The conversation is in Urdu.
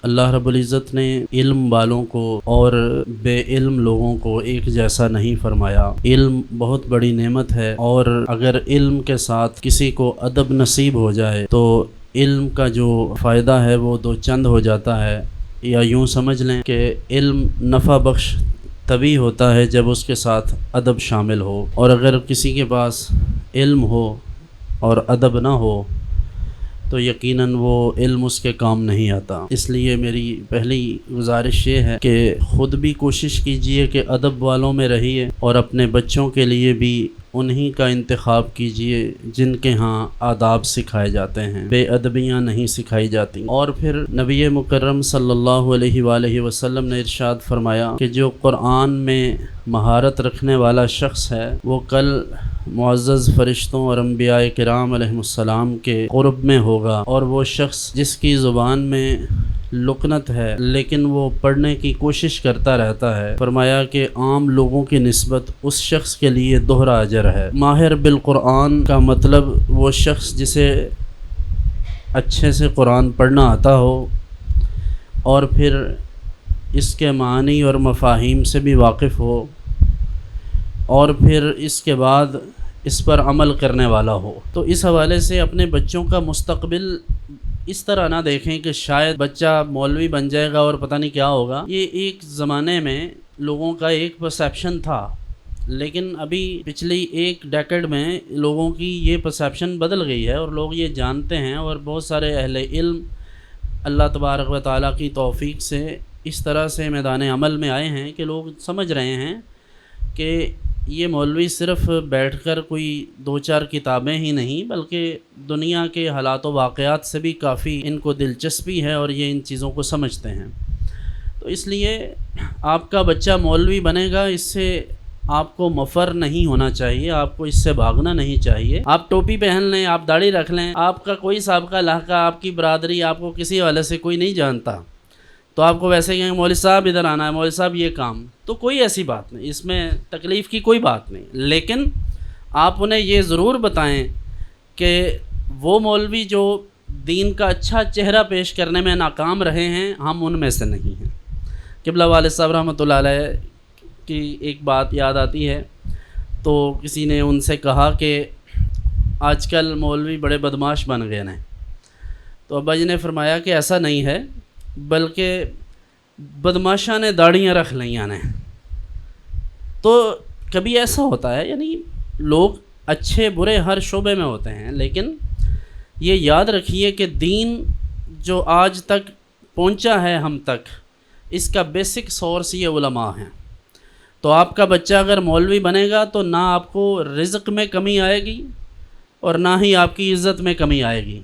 اللہ رب العزت نے علم والوں کو اور بے علم لوگوں کو ایک جیسا نہیں فرمایا۔ علم بہت بڑی نعمت ہے، اور اگر علم کے ساتھ کسی کو ادب نصیب ہو جائے تو علم کا جو فائدہ ہے وہ دو چند ہو جاتا ہے، یا یوں سمجھ لیں کہ علم نفع بخش تبھی ہوتا ہے جب اس کے ساتھ ادب شامل ہو، اور اگر کسی کے پاس علم ہو اور ادب نہ ہو تو یقیناً وہ علم اس کے کام نہیں آتا۔ اس لیے میری پہلی گزارش یہ ہے کہ خود بھی کوشش کیجئے کہ ادب والوں میں رہیے، اور اپنے بچوں کے لیے بھی انہی کا انتخاب کیجئے جن کے ہاں آداب سکھائے جاتے ہیں، بے ادبیاں نہیں سکھائی جاتی۔ اور پھر نبی مکرم صلی اللہ علیہ وآلہ وسلم نے ارشاد فرمایا کہ جو قرآن میں مہارت رکھنے والا شخص ہے وہ کل معزز فرشتوں اور انبیاء کرام علیہ السلام کے قرب میں ہوگا، اور وہ شخص جس کی زبان میں لکنت ہے لیکن وہ پڑھنے کی کوشش کرتا رہتا ہے، فرمایا کہ عام لوگوں کی نسبت اس شخص کے لیے دوہرا اجر ہے۔ ماہر بالقرآن کا مطلب وہ شخص جسے اچھے سے قرآن پڑھنا آتا ہو، اور پھر اس کے معنی اور مفاہیم سے بھی واقف ہو، اور پھر اس کے بعد اس پر عمل کرنے والا ہو۔ تو اس حوالے سے اپنے بچوں کا مستقبل اس طرح نہ دیکھیں کہ شاید بچہ مولوی بن جائے گا اور پتہ نہیں کیا ہوگا۔ یہ ایک زمانے میں لوگوں کا ایک پرسیپشن تھا، لیکن ابھی پچھلی ایک ڈیکیڈ میں لوگوں کی یہ پرسیپشن بدل گئی ہے، اور لوگ یہ جانتے ہیں، اور بہت سارے اہل علم اللہ تبارک و تعالیٰ کی توفیق سے اس طرح سے میدان عمل میں آئے ہیں کہ لوگ سمجھ رہے ہیں کہ یہ مولوی صرف بیٹھ کر کوئی دو چار کتابیں ہی نہیں بلکہ دنیا کے حالات و واقعات سے بھی کافی ان کو دلچسپی ہے، اور یہ ان چیزوں کو سمجھتے ہیں۔ تو اس لیے آپ کا بچہ مولوی بنے گا، اس سے آپ کو مفر نہیں ہونا چاہیے، آپ کو اس سے بھاگنا نہیں چاہیے۔ آپ ٹوپی پہن لیں، آپ داڑھی رکھ لیں، آپ کا کوئی سابقہ لاحقہ، آپ کی برادری آپ کو کسی حوالے سے کوئی نہیں جانتا، تو آپ کو ویسے کہیں مولوی صاحب ادھر آنا ہے، مولوی صاحب یہ کام، تو کوئی ایسی بات نہیں، اس میں تکلیف کی کوئی بات نہیں، لیکن آپ انہیں یہ ضرور بتائیں کہ وہ مولوی جو دین کا اچھا چہرہ پیش کرنے میں ناکام رہے ہیں، ہم ان میں سے نہیں ہیں۔ قبلہ والد صاحب رحمۃ اللہ علیہ کی ایک بات یاد آتی ہے، تو کسی نے ان سے کہا کہ آج کل مولوی بڑے بدماش بن گئے ہیں، تو ابا جی نے فرمایا کہ ایسا نہیں ہے، بلکہ بدماشاں نے داڑیاں رکھ لیاں نے۔ تو کبھی ایسا ہوتا ہے، یعنی لوگ اچھے برے ہر شعبے میں ہوتے ہیں، لیکن یہ یاد رکھیے کہ دین جو آج تک پہنچا ہے ہم تک، اس کا بیسک سورس یہ علماء ہیں۔ تو آپ کا بچہ اگر مولوی بنے گا تو نہ آپ کو رزق میں کمی آئے گی، اور نہ ہی آپ کی عزت میں کمی آئے گی۔